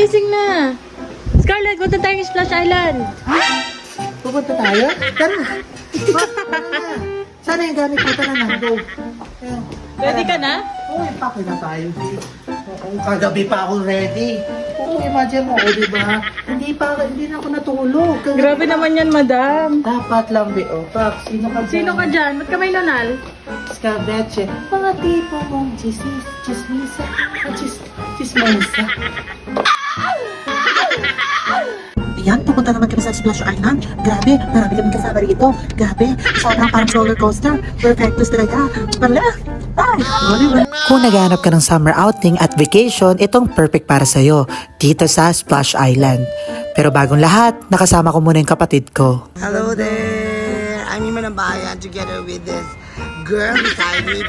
gising na. Scarlett, punta tayo ng Splash Island. Pupunta tayo? Tara! Sana yung gamit ko. Tara na, go. Ready ka na? Oo, ipake na tayo, babe. Oo, kagabi pa ako ready. Oo, imagine mo, di ba? Hindi na ako natulog. Grabe naman yan, madam. Dapat lang, babe. O, Pak, sino ka dyan? Sino ka dyan? Ba't ka may nonal? Scarlett, mga tipo mong chismisa. Chismosa. Ayan, pupunta naman kami sa Splash Island. Grabe, marami kami kasama rito. Grabe, sobrang parang roller coaster. Perfectus talaga. Pala. Ay, Oliver. Kung naghahanap ka ng summer outing at vacation, itong perfect para sa'yo dito sa Splash Island. Pero bagong lahat, nakasama ko muna yung kapatid ko. Hello there! I'm Ima ng Bayan together with this girl beside me.